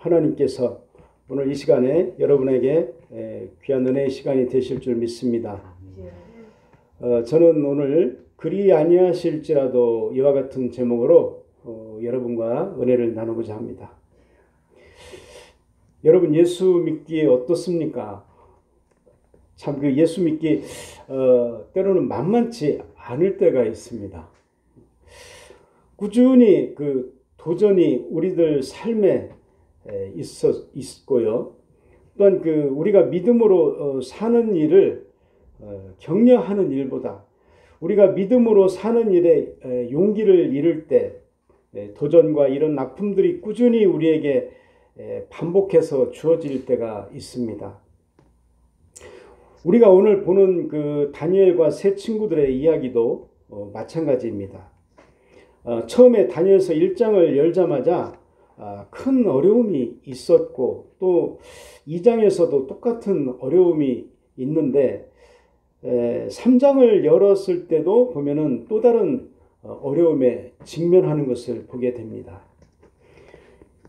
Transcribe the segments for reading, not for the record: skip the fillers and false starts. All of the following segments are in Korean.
하나님께서 오늘 이 시간에 여러분에게 귀한 은혜의 시간이 되실 줄 믿습니다. 저는 오늘 그리 아니하실지라도 이와 같은 제목으로 여러분과 은혜를 나누고자 합니다. 여러분, 예수 믿기 어떻습니까? 참 그 예수 믿기 때로는 만만치 않을 때가 있습니다. 꾸준히 그 도전이 우리들 삶에 있고요. 또한 그 우리가 믿음으로 사는 일을 격려하는 일보다 우리가 믿음으로 사는 일에 용기를 잃을 때 도전과 이런 아픔들이 꾸준히 우리에게 반복해서 주어질 때가 있습니다. 우리가 오늘 보는 그 다니엘과 세 친구들의 이야기도 마찬가지입니다. 처음에 다니엘서 1장을 열자마자 큰 어려움이 있었고 또 2장에서도 똑같은 어려움이 있는데 3장을 열었을 때도 보면은 또 다른 어려움에 직면하는 것을 보게 됩니다.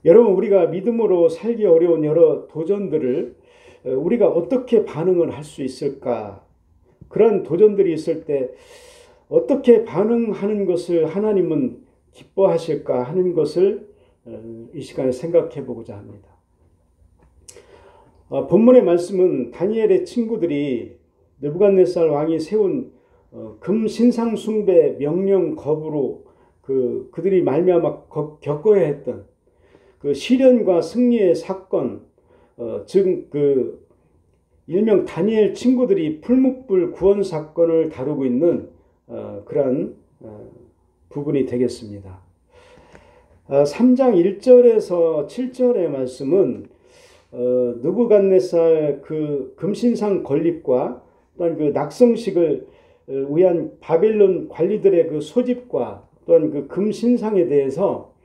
여러분, 우리가 믿음으로 살기 어려운 여러 도전들을 우리가 어떻게 반응을 할 수 있을까? 그런 도전들이 있을 때 어떻게 반응하는 것을 하나님은 기뻐하실까 하는 것을 이 시간에 생각해 보고자 합니다. 본문의 말씀은 다니엘의 친구들이 느부갓네살 왕이 세운 금신상 숭배 명령 거부로 그들이 말미암아 겪어야 했던 그 시련과 승리의 사건, 즉 그 일명 다니엘 친구들이 풀무불 구원 사건을 다루고 있는 그러한 부분이 되겠습니다. 3장 1절에서 7절의 말씀은 느부갓네살 그 금신상 건립과 또한 그 낙성식을 위한 바벨론 관리들의 그 소집과 또한 그 금신상에 대해서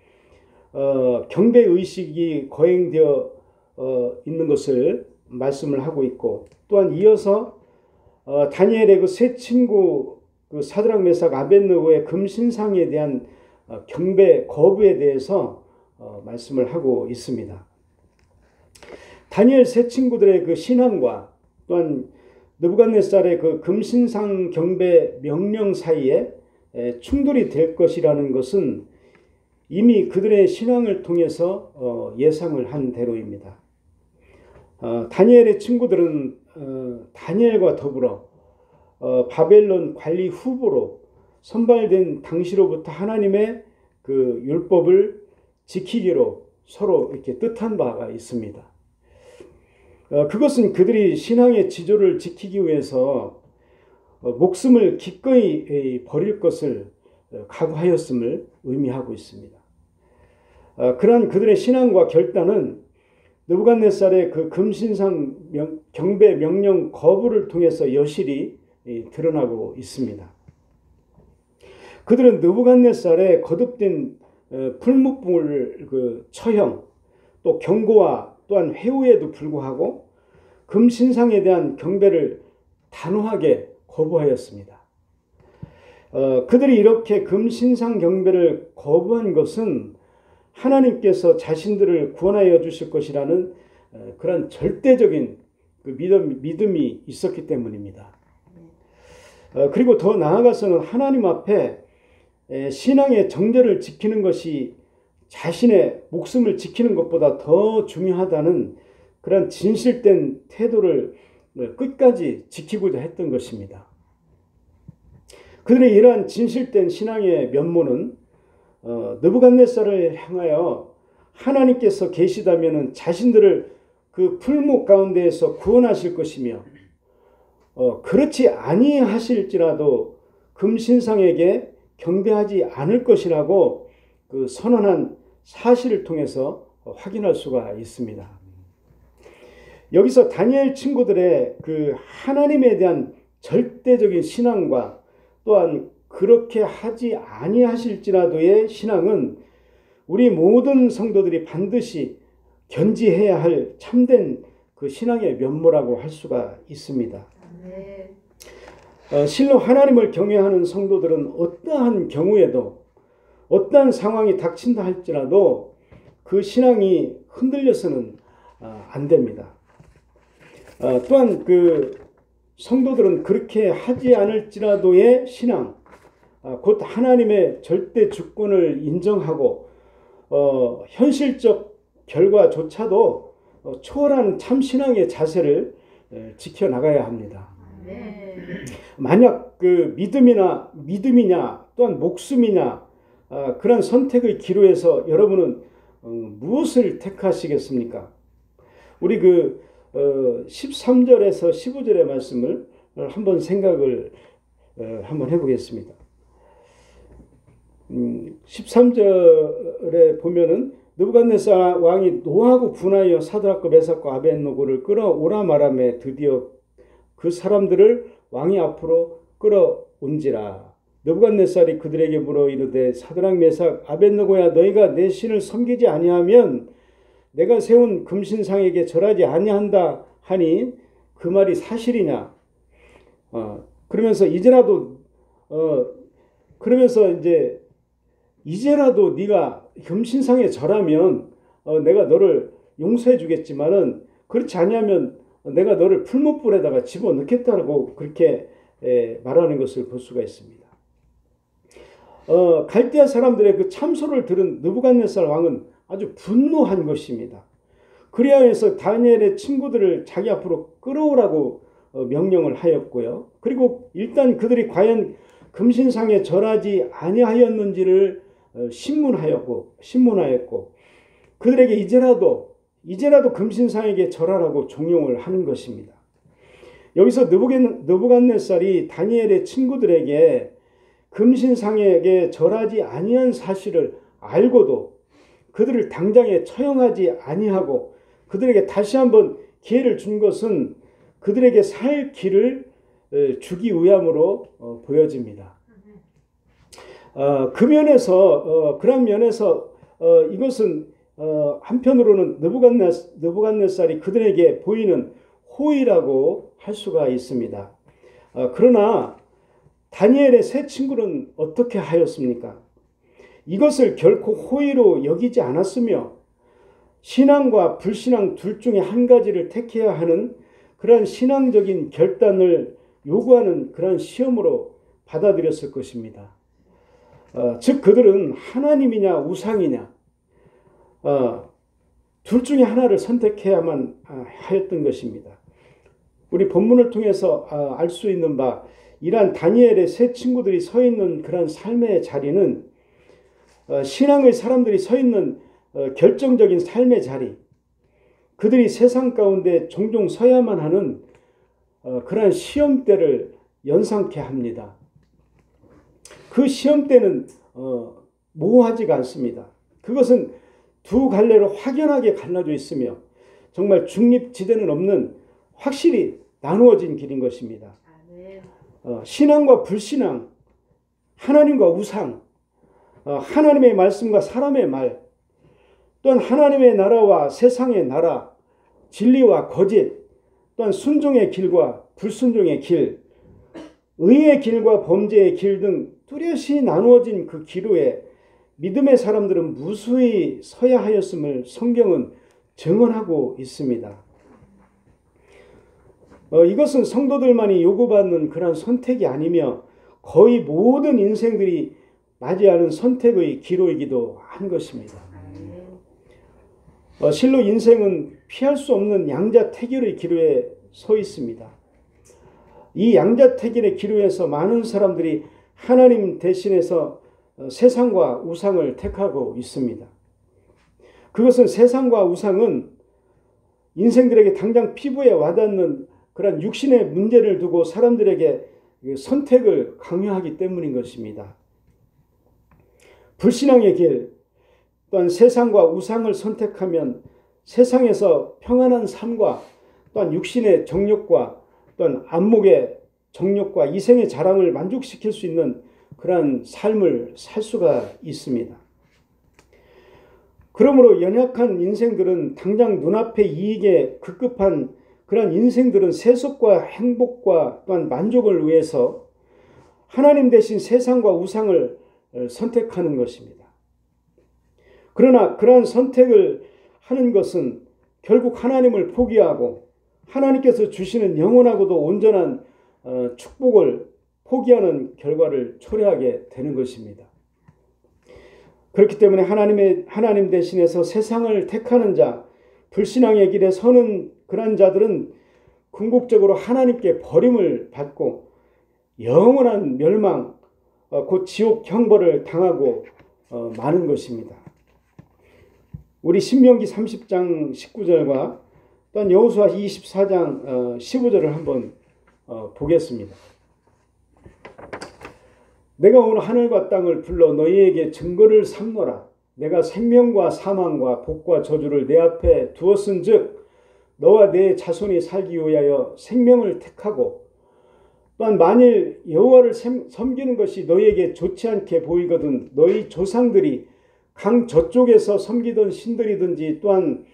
경배 의식이 거행되어 있는 것을 말씀을 하고 있고, 또한 이어서 다니엘의 그 세 친구 그 사드락 메삭 아벳느고의 금신상에 대한 경배 거부에 대해서 말씀을 하고 있습니다. 다니엘 세 친구들의 그 신앙과 또한 느부갓네살의 그 금신상 경배 명령 사이에 충돌이 될 것이라는 것은 이미 그들의 신앙을 통해서 예상을 한 대로입니다. 다니엘의 친구들은 다니엘과 더불어 바벨론 관리 후보로 선발된 당시로부터 하나님의 그 율법을 지키기로 서로 이렇게 뜻한 바가 있습니다. 그것은 그들이 신앙의 지조를 지키기 위해서 목숨을 기꺼이 버릴 것을 각오하였음을 의미하고 있습니다. 그러한 그들의 신앙과 결단은 느부갓네살의 그 금신상 경배 명령 거부를 통해서 여실히 드러나고 있습니다. 그들은 느부갓네살의 거듭된 풀무불 그 처형, 또 경고와 또한 회유에도 불구하고 금신상에 대한 경배를 단호하게 거부하였습니다. 그들이 이렇게 금신상 경배를 거부한 것은 하나님께서 자신들을 구원하여 주실 것이라는 그런 절대적인 그 믿음이 있었기 때문입니다. 그리고 더 나아가서는 하나님 앞에 신앙의 정절을 지키는 것이 자신의 목숨을 지키는 것보다 더 중요하다는 그런 진실된 태도를 끝까지 지키고자 했던 것입니다. 그들의 이러한 진실된 신앙의 면모는 느부갓네살을 향하여 하나님께서 계시다면 자신들을 그 풀무 가운데에서 구원하실 것이며 그렇지 아니하실지라도 금신상에게 경배하지 않을 것이라고 그 선언한 사실을 통해서 확인할 수가 있습니다. 여기서 다니엘 친구들의 그 하나님에 대한 절대적인 신앙과 또한 그렇게 하지 아니하실지라도의 신앙은 우리 모든 성도들이 반드시 견지해야 할 참된 그 신앙의 면모라고 할 수가 있습니다. 실로 하나님을 경외하는 성도들은 어떠한 경우에도 어떠한 상황이 닥친다 할지라도 그 신앙이 흔들려서는 안 됩니다. 또한 그 성도들은 그렇게 하지 않을지라도의 신앙, 곧 하나님의 절대 주권을 인정하고 현실적 결과조차도 초월한 참신앙의 자세를 지켜나가야 합니다. 만약 그 믿음이냐 또한 목숨이냐 그런 선택의 기로에서 여러분은 무엇을 택하시겠습니까? 우리 그 13절에서 15절의 말씀을 한번 생각을 한번 해보겠습니다. 13절에 보면은 느부갓네살 왕이 노하고 분하여 사드락과 메삭과 아벳노고를 끌어오라 말하며 드디어 그 사람들을 왕이 앞으로 끌어온지라. 느부갓네살이 그들에게 물어 이르되 사드락 메삭 아벳노고야 너희가 내 신을 섬기지 아니하면 내가 세운 금신상에게 절하지 아니한다 하니 그 말이 사실이냐. 그러면서 이제라도 네가 금신상에 절하면 내가 너를 용서해 주겠지만은 그렇지 아니하면 내가 너를 풀무불에다가 집어넣겠다고 그렇게 말하는 것을 볼 수가 있습니다. 갈대아 사람들의 그 참소를 들은 느부갓네살 왕은 아주 분노한 것입니다. 그리하여 해서 다니엘의 친구들을 자기 앞으로 끌어오라고 명령을 하였고요. 그리고 일단 그들이 과연 금신상에 절하지 아니하였는지를 신문하였고 그들에게 이제라도 금신상에게 절하라고 종용을 하는 것입니다. 여기서 느부갓네살이 다니엘의 친구들에게 금신상에게 절하지 아니한 사실을 알고도 그들을 당장에 처형하지 아니하고 그들에게 다시 한번 기회를 준 것은 그들에게 살 길을 주기 위함으로 보여집니다. 그런 면에서 이것은 한편으로는 느부갓네살이 그들에게 보이는 호의라고 할 수가 있습니다. 그러나 다니엘의 세 친구는 어떻게 하였습니까? 이것을 결코 호의로 여기지 않았으며 신앙과 불신앙 둘 중에 한 가지를 택해야 하는 그러한 신앙적인 결단을 요구하는 그러한 시험으로 받아들였을 것입니다. 즉 그들은 하나님이냐 우상이냐 둘 중에 하나를 선택해야만 하였던 것입니다. 우리 본문을 통해서 알 수 있는 바 이러한 다니엘의 세 친구들이 서 있는 그런 삶의 자리는 신앙의 사람들이 서 있는 결정적인 삶의 자리, 그들이 세상 가운데 종종 서야만 하는 그러한 시험대를 연상케 합니다. 그 시험대는 모호하지가 않습니다. 그것은 두 갈래로 확연하게 갈라져 있으며 정말 중립지대는 없는 확실히 나누어진 길인 것입니다. 신앙과 불신앙, 하나님과 우상, 하나님의 말씀과 사람의 말, 또한 하나님의 나라와 세상의 나라, 진리와 거짓, 또한 순종의 길과 불순종의 길, 의의 길과 범죄의 길 등 뚜렷이 나누어진 그 기로에 믿음의 사람들은 무수히 서야 하였음을 성경은 증언하고 있습니다. 이것은 성도들만이 요구받는 그런 선택이 아니며 거의 모든 인생들이 맞이하는 선택의 기로이기도 한 것입니다. 실로 인생은 피할 수 없는 양자택일의 기로에 서 있습니다. 이 양자택일의 기로에서 많은 사람들이 하나님 대신해서 세상과 우상을 택하고 있습니다. 그것은 세상과 우상은 인생들에게 당장 피부에 와닿는 그런 육신의 문제를 두고 사람들에게 선택을 강요하기 때문인 것입니다. 불신앙의 길, 또한 세상과 우상을 선택하면 세상에서 평안한 삶과 또한 육신의 정욕과 또한 안목의 정욕과 이생의 자랑을 만족시킬 수 있는 그러한 삶을 살 수가 있습니다. 그러므로 연약한 인생들은 당장 눈앞의 이익에 급급한 그러한 인생들은 세속과 행복과 또한 만족을 위해서 하나님 대신 세상과 우상을 선택하는 것입니다. 그러나 그러한 선택을 하는 것은 결국 하나님을 포기하고 하나님께서 주시는 영원하고도 온전한 축복을 포기하는 결과를 초래하게 되는 것입니다. 그렇기 때문에 하나님 대신해서 세상을 택하는 자, 불신앙의 길에 서는 그런 자들은 궁극적으로 하나님께 버림을 받고 영원한 멸망, 곧 지옥 형벌을 당하고 마는 것입니다. 우리 신명기 30장 19절과 또한 여호수아 24장 15절을 한번 보겠습니다. 내가 오늘 하늘과 땅을 불러 너희에게 증거를 삼노라. 내가 생명과 사망과 복과 저주를 내 앞에 두었은즉 너와 내 자손이 살기 위하여 생명을 택하고 또한 만일 여호와를 섬기는 것이 너희에게 좋지 않게 보이거든 너희 조상들이 강 저쪽에서 섬기던 신들이든지 또한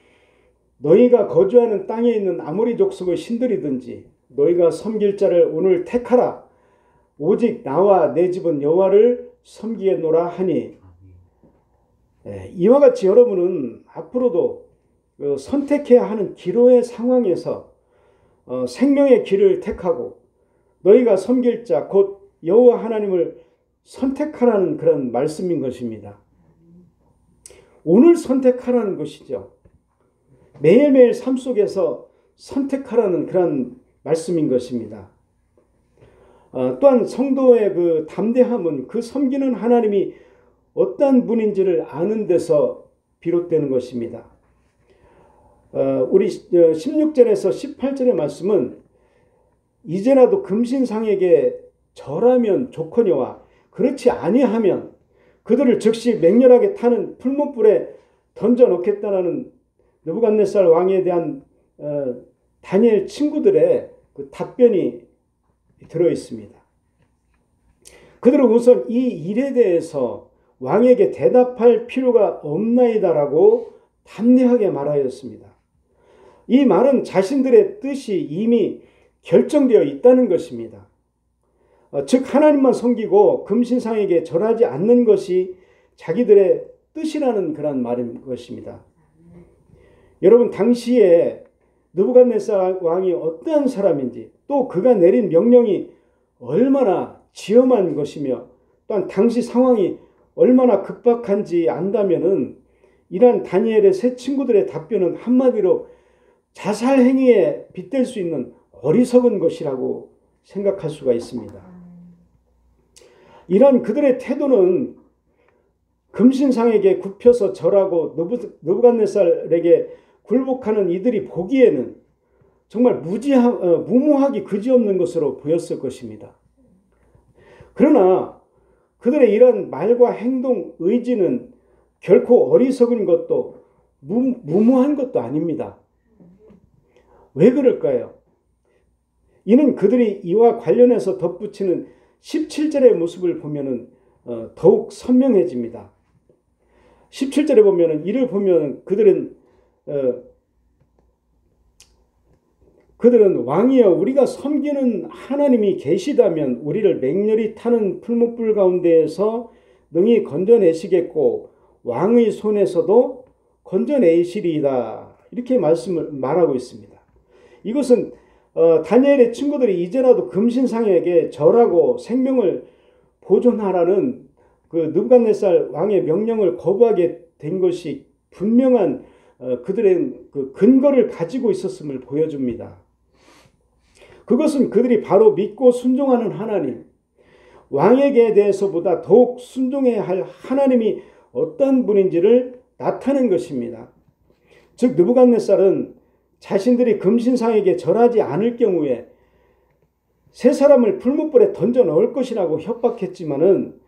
너희가 거주하는 땅에 있는 아모리 족속의 신들이든지 너희가 섬길 자를 오늘 택하라. 오직 나와 내 집은 여호와를 섬기겠노라 하니. 이와 같이 여러분은 앞으로도 선택해야 하는 기로의 상황에서 생명의 길을 택하고 너희가 섬길 자 곧 여호와 하나님을 선택하라는 그런 말씀인 것입니다. 오늘 선택하라는 것이죠. 매일매일 삶 속에서 선택하라는 그런 말씀인 것입니다. 또한 성도의 그 담대함은 그 섬기는 하나님이 어떠한 분인지를 아는 데서 비롯되는 것입니다. 우리 16절에서 18절의 말씀은 이제라도 금신상에게 절하면 좋거니와 그렇지 아니하면 그들을 즉시 맹렬하게 타는 풀무불에 던져 놓겠다라는 느부갓네살 왕에 대한 다니엘 친구들의 그 답변이 들어 있습니다. 그들은 우선 이 일에 대해서 왕에게 대답할 필요가 없나이다라고 담대하게 말하였습니다. 이 말은 자신들의 뜻이 이미 결정되어 있다는 것입니다. 즉 하나님만 섬기고 금신상에게 절하지 않는 것이 자기들의 뜻이라는 그런 말인 것입니다. 여러분 당시에 느부갓네살 왕이 어떠한 사람인지 또 그가 내린 명령이 얼마나 지엄한 것이며 또한 당시 상황이 얼마나 급박한지 안다면은 이러한 다니엘의 세 친구들의 답변은 한마디로 자살 행위에 빗댈 수 있는 어리석은 것이라고 생각할 수가 있습니다. 이러한 그들의 태도는 금신상에게 굽혀서 절하고 느부갓네살에게 굴복하는 이들이 보기에는 정말 무모하기 그지없는 것으로 보였을 것입니다. 그러나 그들의 이런 말과 행동, 의지는 결코 어리석은 것도 무모한 것도 아닙니다. 왜 그럴까요? 이는 그들이 이와 관련해서 덧붙이는 17절의 모습을 보면 더욱 선명해집니다. 17절에 보면 이를 보면 그들은 왕이여 우리가 섬기는 하나님이 계시다면 우리를 맹렬히 타는 풀무불 가운데에서 능히 건져내시겠고 왕의 손에서도 건져내시리이다. 이렇게 말하고 있습니다. 이것은 다니엘의 친구들이 이제라도 금신상에게 절하고 생명을 보존하라는 그 느부갓네살 왕의 명령을 거부하게 된 것이 분명한 그들의 그 근거를 가지고 있었음을 보여줍니다. 그것은 그들이 바로 믿고 순종하는 하나님, 왕에게 대해서보다 더욱 순종해야 할 하나님이 어떤 분인지를 나타낸 것입니다. 즉 느부갓네살은 자신들이 금신상에게 절하지 않을 경우에 세 사람을 풀무불에 던져 넣을 것이라고 협박했지만은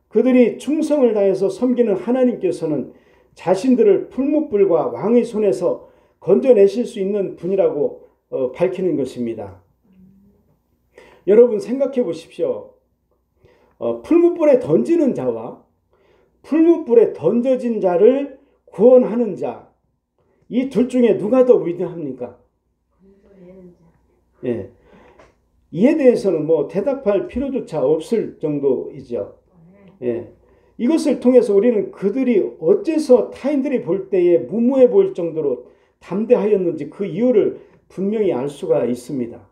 그들이 충성을 다해서 섬기는 하나님께서는 자신들을 풀무불과 왕의 손에서 건져내실 수 있는 분이라고 밝히는 것입니다. 여러분 생각해 보십시오. 풀무불에 던지는 자와 풀무불에 던져진 자를 구원하는 자, 이 둘 중에 누가 더 위대합니까? 예. 이에 대해서는 뭐 대답할 필요조차 없을 정도이죠. 예. 이것을 통해서 우리는 그들이 어째서 타인들이 볼 때에 무모해 보일 정도로 담대하였는지 그 이유를 분명히 알 수가 있습니다.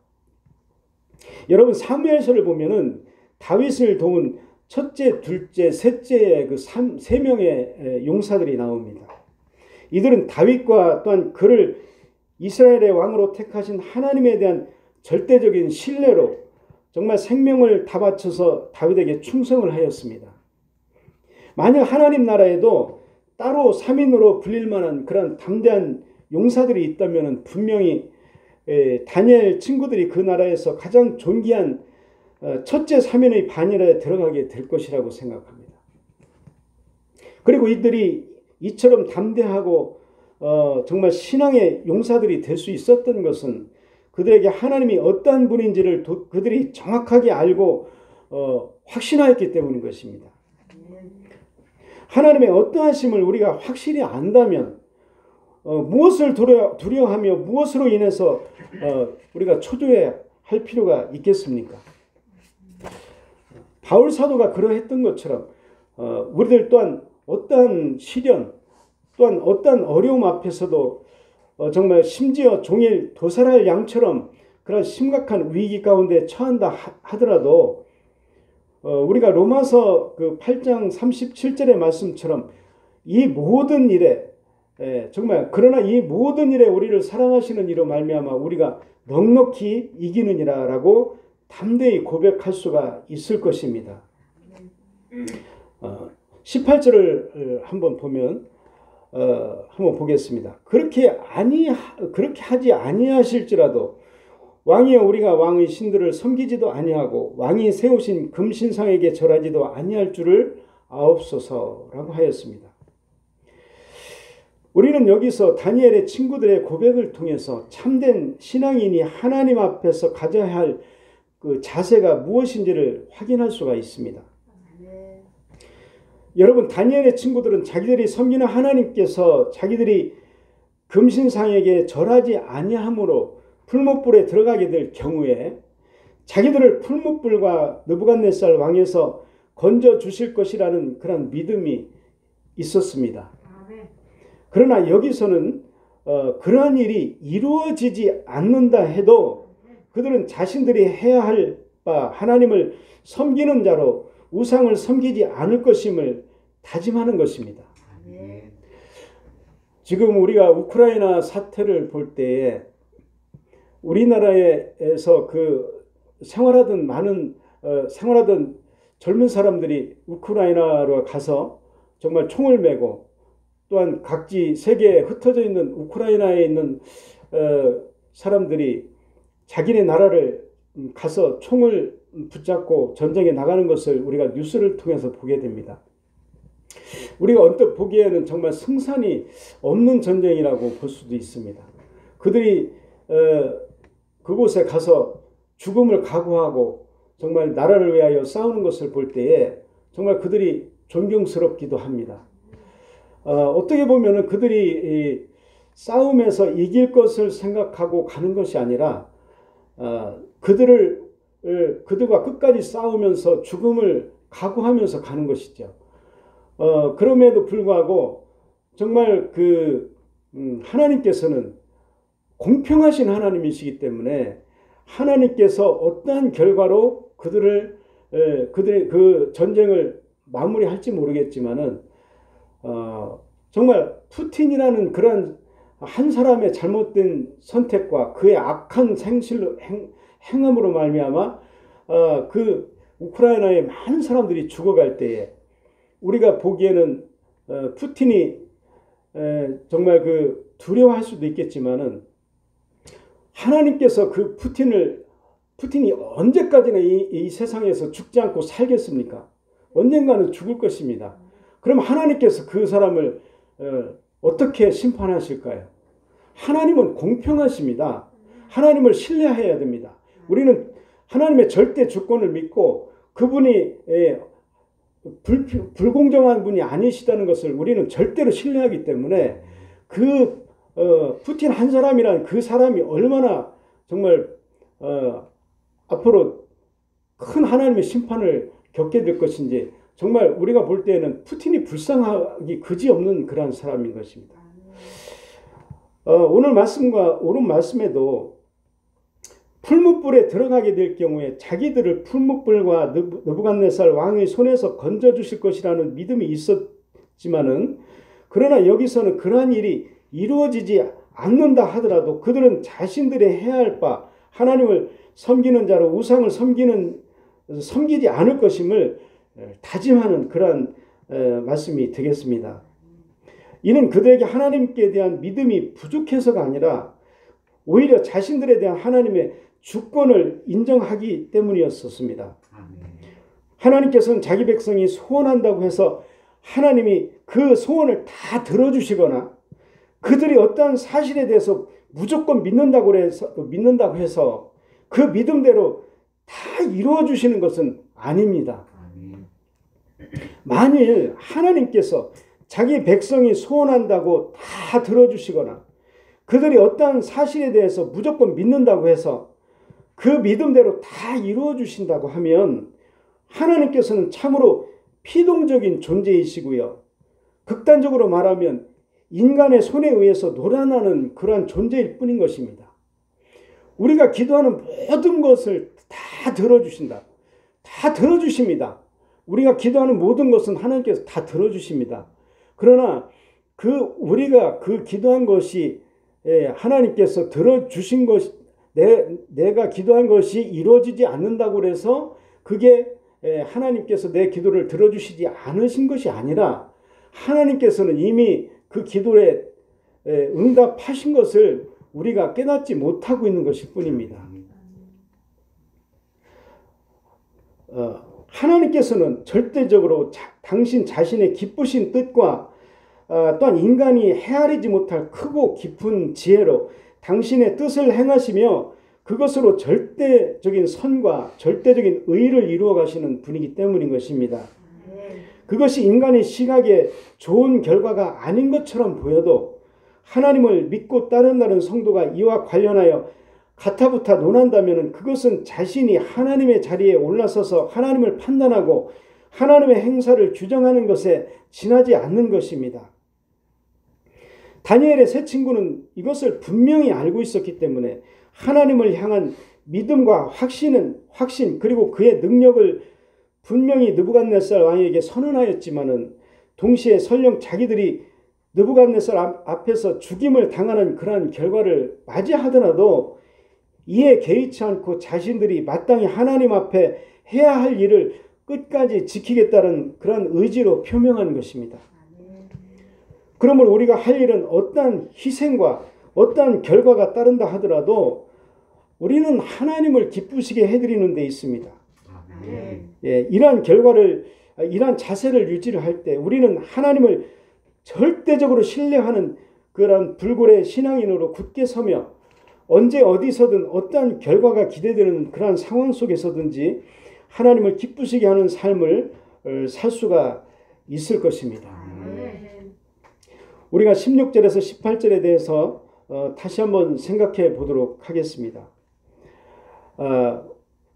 여러분 사무엘서를 보면은 다윗을 도운 첫째, 둘째, 셋째 그 세 명의 용사들이 나옵니다. 이들은 다윗과 또한 그를 이스라엘의 왕으로 택하신 하나님에 대한 절대적인 신뢰로 정말 생명을 다 바쳐서 다윗에게 충성을 하였습니다. 만약 하나님 나라에도 따로 3인으로 불릴 만한 그런 담대한 용사들이 있다면 분명히 다니엘 친구들이 그 나라에서 가장 존귀한 첫째 3인의 반열에 들어가게 될 것이라고 생각합니다. 그리고 이들이 이처럼 담대하고 정말 신앙의 용사들이 될 수 있었던 것은 그들에게 하나님이 어떠한 분인지를 그들이 정확하게 알고 확신하였기 때문인 것입니다. 하나님의 어떠하심을 우리가 확실히 안다면 무엇을 두려워하며 무엇으로 인해서 우리가 초조해할 필요가 있겠습니까? 바울 사도가 그러했던 것처럼 우리들 또한 어떠한 시련 또한 어떠한 어려움 앞에서도 정말 심지어 종일 도살할 양처럼 그런 심각한 위기 가운데 처한다 하더라도 우리가 로마서 그 8장 37절의 말씀처럼 이 모든 일에 정말 그러나 이 모든 일에 우리를 사랑하시는 이로 말미암아 우리가 넉넉히 이기느니라라고 담대히 고백할 수가 있을 것입니다. 18절을 한번 보면 한번 보겠습니다. 그렇게 하지 아니하실지라도 왕이여 우리가 왕의 신들을 섬기지도 아니하고 왕이 세우신 금신상에게 절하지도 아니할 줄을 아옵소서라고 하였습니다. 우리는 여기서 다니엘의 친구들의 고백을 통해서 참된 신앙인이 하나님 앞에서 가져야 할 그 자세가 무엇인지를 확인할 수가 있습니다. 여러분 다니엘의 친구들은 자기들이 섬기는 하나님께서 자기들이 금신상에게 절하지 아니함으로 풀무불에 들어가게 될 경우에 자기들을 풀무불과 느부갓네살 왕에서 건져 주실 것이라는 그런 믿음이 있었습니다. 그러나 여기서는 그러한 일이 이루어지지 않는다 해도 그들은 자신들이 해야 할 바 하나님을 섬기는 자로 우상을 섬기지 않을 것임을 다짐하는 것입니다. 지금 우리가 우크라이나 사태를 볼 때에 우리나라에서 그 생활하던 젊은 사람들이 우크라이나로 가서 정말 총을 메고 또한 각지 세계에 흩어져 있는 우크라이나에 있는 사람들이 자기네 나라를 가서 총을 붙잡고 전쟁에 나가는 것을 우리가 뉴스를 통해서 보게 됩니다. 우리가 언뜻 보기에는 정말 승산이 없는 전쟁이라고 볼 수도 있습니다. 그들이 그곳에 가서 죽음을 각오하고 정말 나라를 위하여 싸우는 것을 볼 때에 정말 그들이 존경스럽기도 합니다. 어떻게 보면 그들이 싸움에서 이길 것을 생각하고 가는 것이 아니라 그들과 끝까지 싸우면서 죽음을 각오하면서 가는 것이죠. 그럼에도 불구하고 정말 하나님께서는 공평하신 하나님이시기 때문에 하나님께서 어떠한 결과로 그들의 그 전쟁을 마무리할지 모르겠지만은 정말 푸틴이라는 그런 한 사람의 잘못된 선택과 그의 악한 행함으로 말미암아 그 우크라이나의 많은 사람들이 죽어갈 때에 우리가 보기에는 푸틴이 정말 두려워할 수도 있겠지만은 하나님께서 그 푸틴이 언제까지나 이 세상에서 죽지 않고 살겠습니까? 언젠가는 죽을 것입니다. 그럼 하나님께서 그 사람을 어떻게 심판하실까요? 하나님은 공평하십니다. 하나님을 신뢰해야 됩니다. 우리는 하나님의 절대 주권을 믿고 그분이 불공정한 분이 아니시다는 것을 우리는 절대로 신뢰하기 때문에 푸틴 한 사람이란 그 사람이 얼마나 정말 앞으로 큰 하나님의 심판을 겪게 될 것인지 정말 우리가 볼 때에는 푸틴이 불쌍하기 그지없는 그러한 사람인 것입니다. 오늘 말씀에도 풀무불에 들어가게 될 경우에 자기들을 풀무불과 느부갓네살 왕의 손에서 건져주실 것이라는 믿음이 있었지만은, 그러나 여기서는 그러한 일이 이루어지지 않는다 하더라도 그들은 자신들의 해야 할 바, 하나님을 섬기는 자로 우상을 섬기지 않을 것임을 다짐하는 그러한 말씀이 되겠습니다. 이는 그들에게 하나님께 대한 믿음이 부족해서가 아니라 오히려 자신들에 대한 하나님의 주권을 인정하기 때문이었습니다. 하나님께서는 자기 백성이 소원한다고 해서 하나님이 그 소원을 다 들어주시거나 그들이 어떠한 사실에 대해서 무조건 믿는다고 해서 그 믿음대로 다 이루어주시는 것은 아닙니다. 만일 하나님께서 자기 백성이 소원한다고 다 들어주시거나 그들이 어떠한 사실에 대해서 무조건 믿는다고 해서 그 믿음대로 다 이루어주신다고 하면 하나님께서는 참으로 피동적인 존재이시고요. 극단적으로 말하면 인간의 손에 의해서 놀아나는 그러한 존재일 뿐인 것입니다. 우리가 기도하는 모든 것을 다 들어주신다. 다 들어주십니다. 우리가 기도하는 모든 것은 하나님께서 다 들어주십니다. 그러나 우리가 그 기도한 것이 하나님께서 들어주신 것이 내가 기도한 것이 이루어지지 않는다고 해서 그게 하나님께서 내 기도를 들어주시지 않으신 것이 아니라 하나님께서는 이미 그 기도에 응답하신 것을 우리가 깨닫지 못하고 있는 것일 뿐입니다. 하나님께서는 절대적으로 당신 자신의 기쁘신 뜻과 또한 인간이 헤아리지 못할 크고 깊은 지혜로 당신의 뜻을 행하시며 그것으로 절대적인 선과 절대적인 의를 이루어 가시는 분이기 때문인 것입니다. 그것이 인간의 시각에 좋은 결과가 아닌 것처럼 보여도 하나님을 믿고 따른다는 성도가 이와 관련하여 가타부타 논한다면 그것은 자신이 하나님의 자리에 올라서서 하나님을 판단하고 하나님의 행사를 규정하는 것에 지나지 않는 것입니다. 다니엘의 세 친구는 이것을 분명히 알고 있었기 때문에 하나님을 향한 믿음과 확신 그리고 그의 능력을 분명히 느부갓네살 왕에게 선언하였지만은 동시에 설령 자기들이 느부갓네살 앞에서 죽임을 당하는 그러한 결과를 맞이하더라도 이에 개의치 않고 자신들이 마땅히 하나님 앞에 해야 할 일을 끝까지 지키겠다는 그런 의지로 표명한 것입니다. 그러므로 우리가 할 일은 어떠한 희생과 어떠한 결과가 따른다 하더라도 우리는 하나님을 기쁘시게 해드리는 데 있습니다. 이러한 이러한 자세를 유지를 할 때 우리는 하나님을 절대적으로 신뢰하는 그런 불굴의 신앙인으로 굳게 서며 언제 어디서든 어떠한 결과가 기대되는 그러한 상황 속에서든지 하나님을 기쁘시게 하는 삶을 살 수가 있을 것입니다. 우리가 16절에서 18절에 대해서 다시 한번 생각해 보도록 하겠습니다.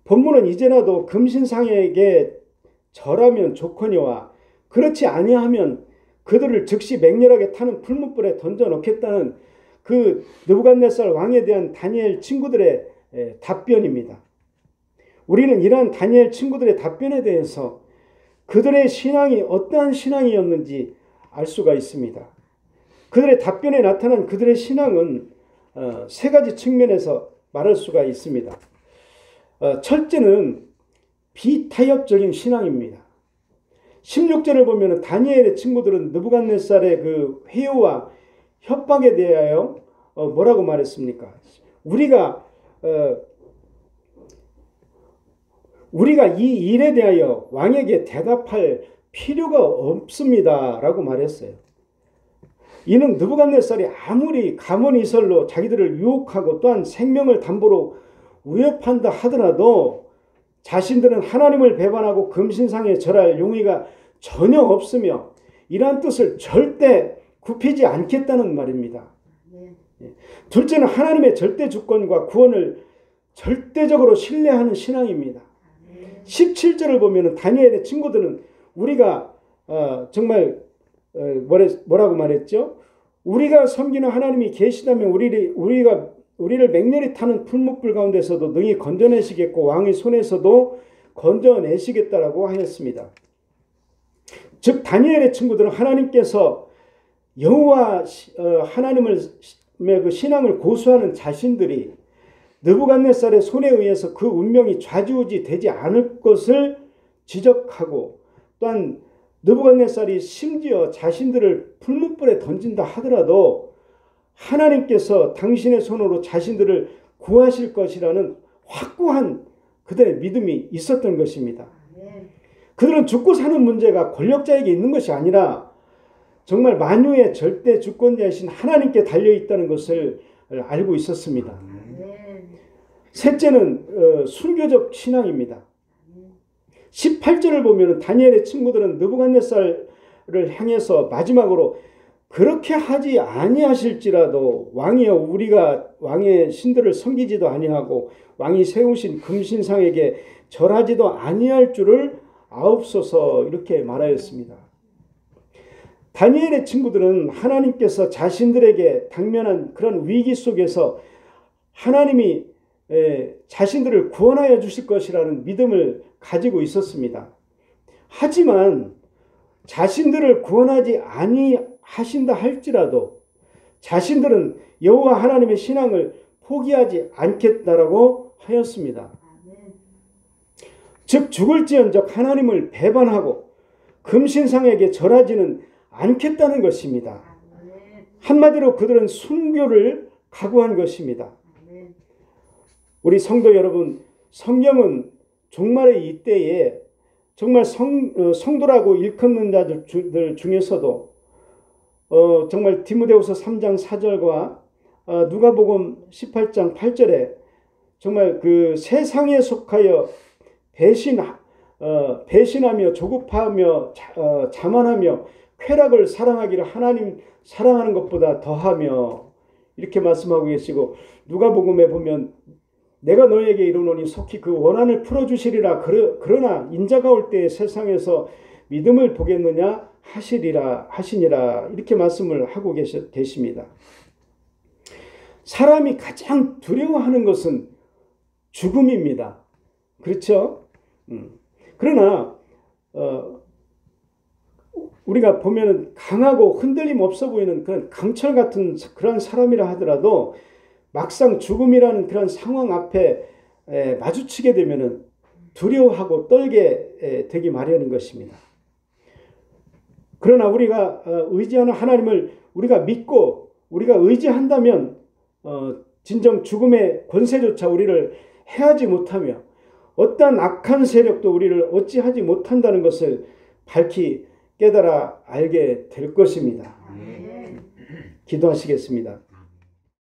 본문은 이제라도 금신상에게 절하면 좋거니와 그렇지 아니하면 그들을 즉시 맹렬하게 타는 풀무불에 던져 넣겠다는 그 느부갓네살 왕에 대한 다니엘 친구들의 답변입니다. 우리는 이러한 다니엘 친구들의 답변에 대해서 그들의 신앙이 어떠한 신앙이었는지 알 수가 있습니다. 그들의 답변에 나타난 그들의 신앙은 세 가지 측면에서 말할 수가 있습니다. 첫째는 비타협적인 신앙입니다. 16절을 보면 다니엘의 친구들은 느부갓네살의 그 회유와 협박에 대하여 뭐라고 말했습니까? 우리가 이 일에 대하여 왕에게 대답할 필요가 없습니다 라고 말했어요. 이는 느부갓네살이 아무리 가문이설로 자기들을 유혹하고 또한 생명을 담보로 위협한다 하더라도 자신들은 하나님을 배반하고 금신상에 절할 용의가 전혀 없으며 이러한 뜻을 절대 굽히지 않겠다는 말입니다. 둘째는 하나님의 절대 주권과 구원을 절대적으로 신뢰하는 신앙입니다. 17절을 보면 다니엘의 친구들은 우리가 정말 뭐라고 말했죠? 우리가 섬기는 하나님이 계시다면 우리를 맹렬히 타는 풀무불 가운데서도 능히 건져내시겠고 왕의 손에서도 건져내시겠다라고 하였습니다. 즉 다니엘의 친구들은 하나님께서 여호와 하나님의 그 신앙을 고수하는 자신들이 느부갓네살의 손에 의해서 그 운명이 좌지우지 되지 않을 것을 지적하고, 또한 느부갓네살이 심지어 자신들을 풀무불에 던진다 하더라도 하나님께서 당신의 손으로 자신들을 구하실 것이라는 확고한 그들의 믿음이 있었던 것입니다. 그들은 죽고 사는 문제가 권력자에게 있는 것이 아니라 정말 만유의 절대 주권자이신 하나님께 달려있다는 것을 알고 있었습니다. 셋째는 순교적 신앙입니다. 18절을 보면 다니엘의 친구들은 느부갓네살을 향해서 마지막으로 그렇게 하지 아니하실지라도 왕이여 우리가 왕의 신들을 섬기지도 아니하고 왕이 세우신 금신상에게 절하지도 아니할 줄을 아옵소서 이렇게 말하였습니다. 다니엘의 친구들은 하나님께서 자신들에게 당면한 그런 위기 속에서 하나님이 자신들을 구원하여 주실 것이라는 믿음을 가지고 있었습니다. 하지만 자신들을 구원하지 아니하신다 할지라도 자신들은 여호와 하나님의 신앙을 포기하지 않겠다라고 하였습니다. 즉 죽을지언정 하나님을 배반하고 금신상에게 절하지는 않겠다는 것입니다. 한마디로 그들은 순교를 각오한 것입니다. 우리 성도 여러분, 성경은 종말의 이때에 정말 성도라고 일컫는 자들 중에서도 정말 디모데후서 3장 4절과 누가복음 18장 8절에 정말 그 세상에 속하여 배신하며 조급하며 자만하며 쾌락을 사랑하기를 하나님 사랑하는 것보다 더하며 이렇게 말씀하고 계시고, 누가복음에 보면 내가 너희에게 이르노니 속히 그 원한을 풀어주시리라. 그러나 인자가 올 때에 세상에서 믿음을 보겠느냐 하시니라. 이렇게 말씀을 하고 계십니다. 사람이 가장 두려워하는 것은 죽음입니다. 그렇죠? 그러나 우리가 보면 강하고 흔들림 없어 보이는 그런 강철 같은 그런 사람이라 하더라도 막상 죽음이라는 그런 상황 앞에 마주치게 되면 두려워하고 떨게 되기 마련인 것입니다. 그러나 우리가 의지하는 하나님을 우리가 믿고 우리가 의지한다면 진정 죽음의 권세조차 우리를 해하지 못하며 어떠한 악한 세력도 우리를 어찌하지 못한다는 것을 밝히 깨달아 알게 될 것입니다. 기도하시겠습니다.